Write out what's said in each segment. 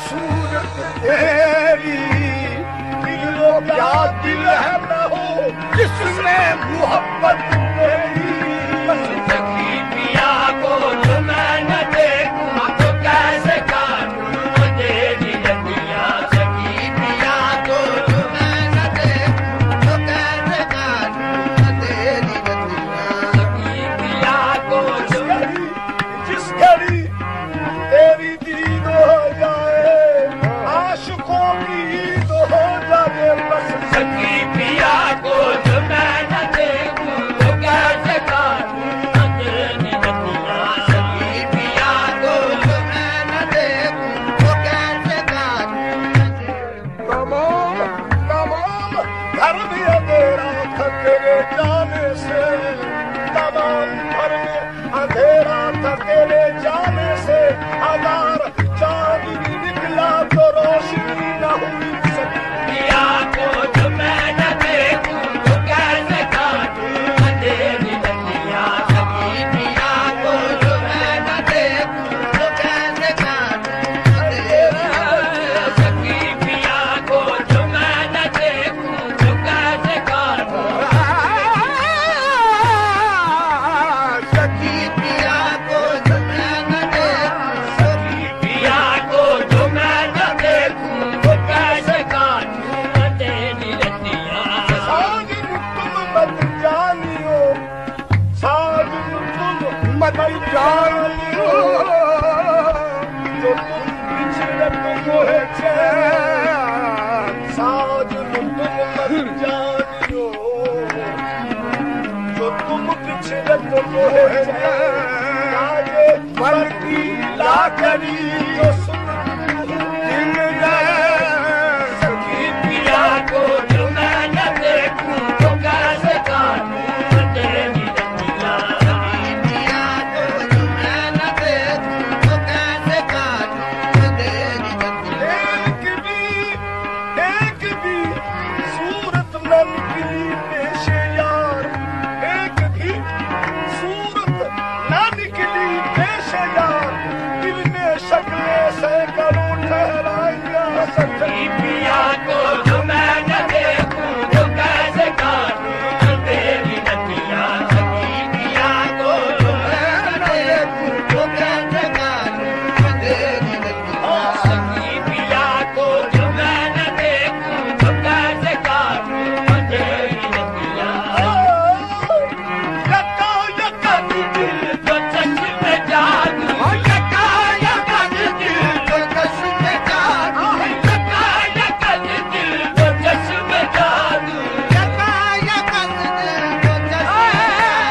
सूरत तेरी दिलो क्या दिल है न हो जिसमें मोहब्बत तेरी सखी पिया को जो मैं न देखूं तो कैसे काटूं तेरी रतिया सखी पिया को जो मैं न देखूं तो कैसे काटूं तेरी रतिया सखी पिया को जो जिस घड़ी तेरी दीद हो जाए आशिकों की ईद हो जाए बस सखी पिया को जो मैं न देखूं तो कैसे काटूं तेरी रतिया सखी पिया को जो मैं न देखूं तो कैसे काटूं तमाम तमाम घर में अंधेरा था तेरे जाने से तमाम घर में अंधेरा था तेरे जाने से हजार चांद भी निकला तो रोशनी न हुई सकी पिया को जो मैं न देखूं तो कैसे काटूं तेरी रतिया सखी पिया को जो मैं न देखूं तो कैसे काटूं तेरी रतिया सखी पिया को जो मैं न देखूं तो कैसे काटूं सखी पिया को जो मैं न देखूं सखी पिया को जो मैं न देखूं तो कैसे काटूं तेरी रतिया साजिद तुम मत जानियो साजिद तुम मत जानियो जो तुम पिछले मोहे चैन साजिद तुम मत जानियो जो तुम पिछले मोहे चैन आगे बल की लाकड़ी जो सुन दिन सखी पिया को जो मैं न देखूं तो कैसे काटूं तेरी रतिया सखी पिया को जो मैं न देखूं तो कैसे काटूं तेरी रतिया एक भी सूरत न निकली पेशे यार एक भी सूरत न निकली पेशे यार दिल ने शक्ले से करूं ठहराइया सखी पिया को जो मैं न देखूं तो कैसे काटूं तेरी रतिया सखी पिया को जो मैं न देखूं तो कैसे काटूं तेरी रतिया सखी पिया को जो मैं न देखूं तो कैसे काटूं तेरी रतिया यका यका दिल तो चश्मे जादू यका यका दिल तो चश्मे जादू यका यका दिल तो चश्मे जादू यका यका दिल तो चश्मे जादू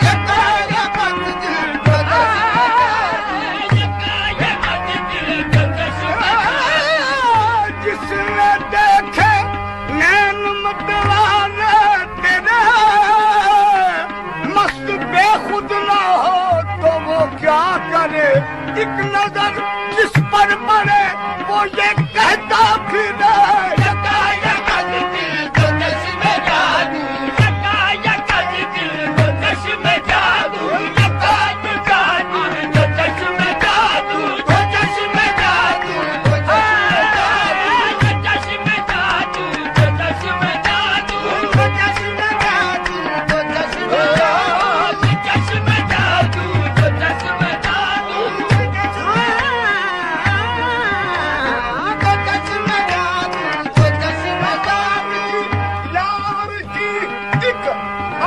यका यका दिल तो चश्मे जादू यका यका दिल तो चश्मे जादू जिसने देखे नैन मतवाने तेरे मस्त बेखुद ना हो तो वो क्या करे एक नजर जिस पर पड़े वो ये कहता फिरे यका यका दिल तो चश्मे जादू यका यका दिल तो चश्मे जादू यका यका दिल तो चश्मे जादू तो चश्मे जादू तो चश्मे जादू तो चश्मे जादू तो चश्मे जादू तो चश्मे जादू तो चश्मे जादू तो चश्मे जादू तो चश्मे जादू तो चश्मे जादू यार की एक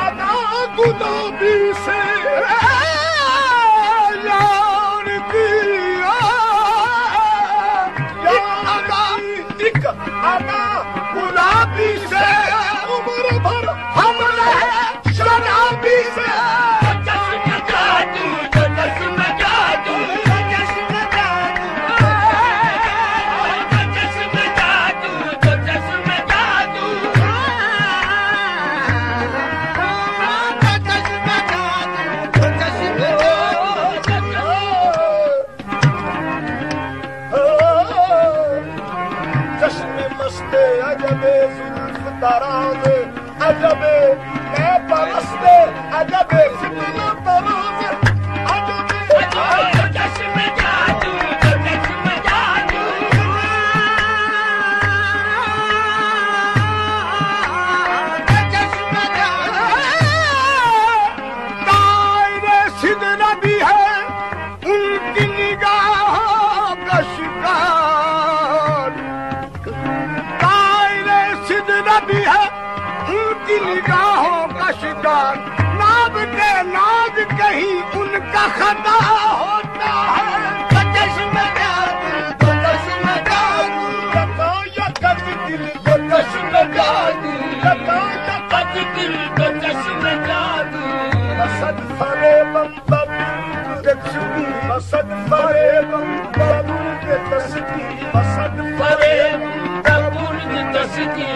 अदा गुलाबी से यार की अदा गुलाबी से उम्र भर दराज अजब मैं परस्ते अजब फितना तराज अजब चश्म जादू चश्म जादू चश्म जादू दायरे सिदरा भी है उनकी निगाहों का शिकार दायरे सिदरा भी है उनकी निगाहों का शिकार नाब के नाज कहीं उनका खता होता है चश्म जादू चश्म जादू लकाया कद दिल को चश्म जादू लकाया कद दिल को चश्म जादू मसद फरेबम बबूल के छुपी मसद फरेबम बबूल के तस्की मसद फरेब कबूल तस्की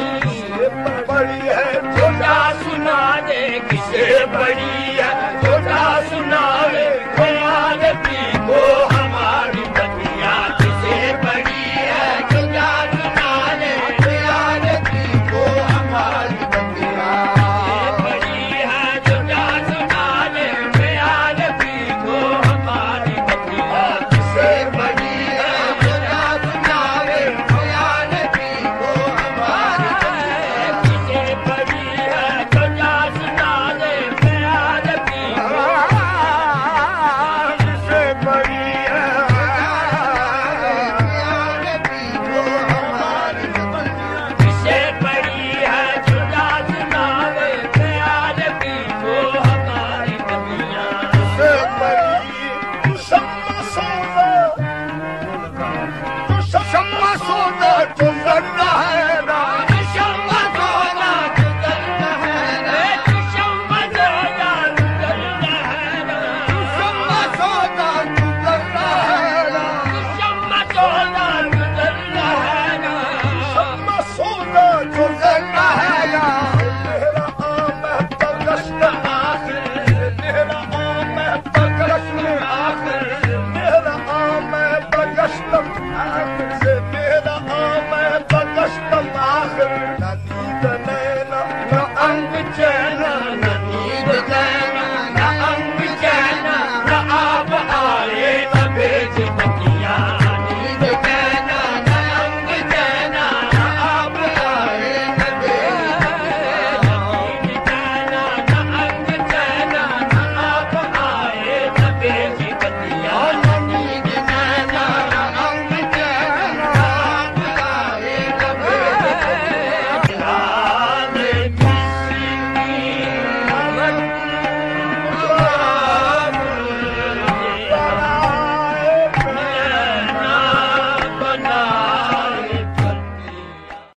बड़ी है छोटा सुना दे किसे बड़ी है छोटा सुना दे याद भी को हमारी बतिया किसे बड़ी है छोटा सुना दे याद भी को हमारी बतिया बड़ी है छोटा सुना दे याद भी को हमारी बतिया किसे बड़ी है छोटा सुना दे याद भी को हमारी बतिया किसे बड़ी है छोटा सुना दे याद भी को से बड़ी है किसे बड़ी है छोटा सुना दे याद भी को हमारी बतिया से बड़ी शम्मा सोना तो शम्मा सोना तो जन्ना है ना शम्मा सोना गुजरना है रे शम्मा सोना गुजरना है शम्मा सोना तो जन्ना है ना शम्मा सोना गुजरना है शम्मा सोना तो जन्ना है ना मेरा आम है बगश्त आखिर मेरा आम है बगश्त आखिर मेरा आम है बगश्त आखिर से मेरा आम है बगश्त आखिर न नींद नैना न अंग चैन